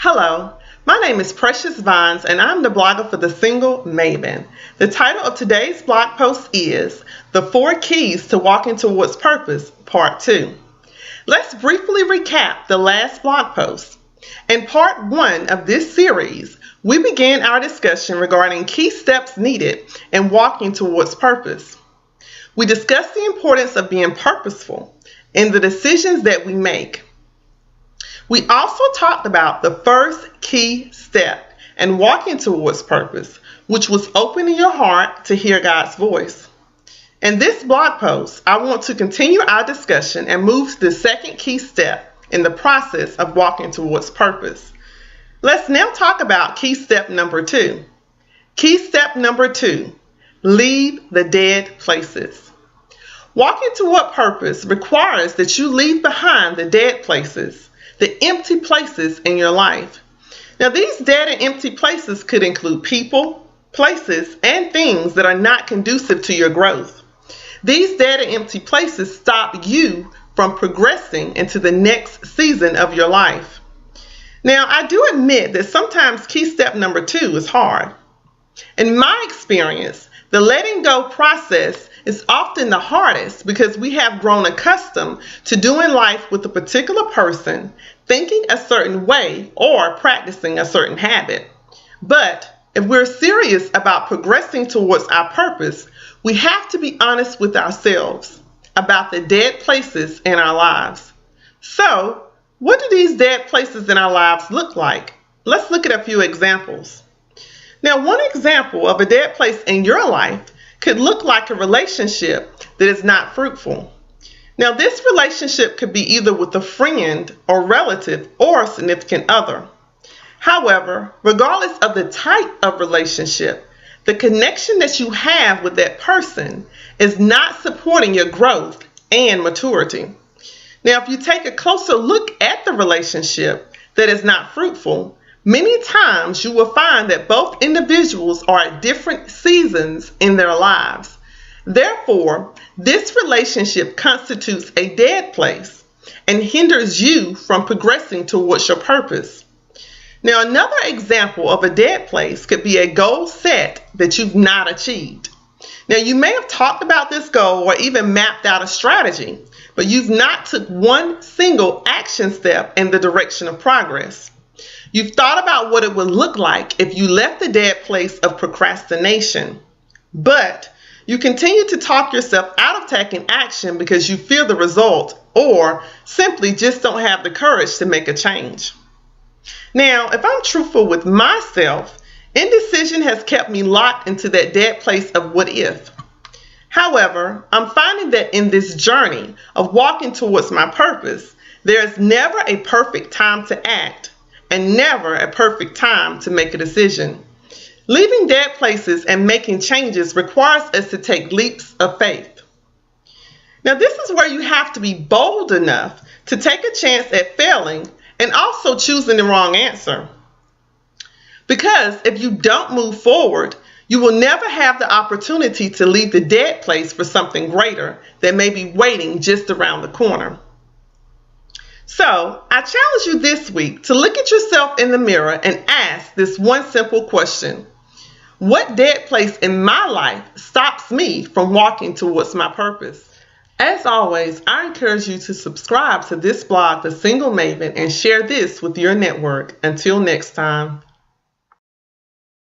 Hello, my name is Precious Vines and I'm the blogger for The Single Maven. The title of today's blog post is The 4 Keys to Walking Towards Purpose, Part 2. Let's briefly recap the last blog post. In Part 1 of this series, we began our discussion regarding key steps needed in walking towards purpose. We discussed the importance of being purposeful in the decisions that we make. We also talked about the first key step in walking towards purpose, which was opening your heart to hear God's voice. In this blog post, I want to continue our discussion and move to the second key step in the process of walking towards purpose. Let's now talk about key step number 2. Key step number 2, leave the dead places. Walking toward purpose requires that you leave behind the dead places, the empty places in your life. Now, these dead and empty places could include people, places, and things that are not conducive to your growth. These dead and empty places stop you from progressing into the next season of your life. Now, I do admit that sometimes key step number 2 is hard. In my experience, the letting go process is often the hardest because we have grown accustomed to doing life with a particular person, thinking a certain way, or practicing a certain habit. But if we're serious about progressing towards our purpose, we have to be honest with ourselves about the dead places in our lives. So, what do these dead places in our lives look like? Let's look at a few examples. Now, one example of a dead place in your life could look like a relationship that is not fruitful. Now, this relationship could be either with a friend or relative or a significant other. However, regardless of the type of relationship, the connection that you have with that person is not supporting your growth and maturity. Now, if you take a closer look at the relationship that is not fruitful, many times you will find that both individuals are at different seasons in their lives. Therefore, this relationship constitutes a dead place and hinders you from progressing towards your purpose. Now, another example of a dead place could be a goal set that you've not achieved. Now, you may have talked about this goal or even mapped out a strategy, but you've not took one single action step in the direction of progress. You've thought about what it would look like if you left the dead place of procrastination, but you continue to talk yourself out of taking action because you fear the result or simply just don't have the courage to make a change. Now, if I'm truthful with myself, indecision has kept me locked into that dead place of what if. However, I'm finding that in this journey of walking towards my purpose, there is never a perfect time to act and never a perfect time to make a decision. Leaving dead places and making changes requires us to take leaps of faith. Now, this is where you have to be bold enough to take a chance at failing and also choosing the wrong answer. Because if you don't move forward, you will never have the opportunity to leave the dead place for something greater that may be waiting just around the corner. So, I challenge you this week to look at yourself in the mirror and ask this one simple question. What dead place in my life stops me from walking towards my purpose? As always, I encourage you to subscribe to this blog, The Single Maven, and share this with your network. Until next time.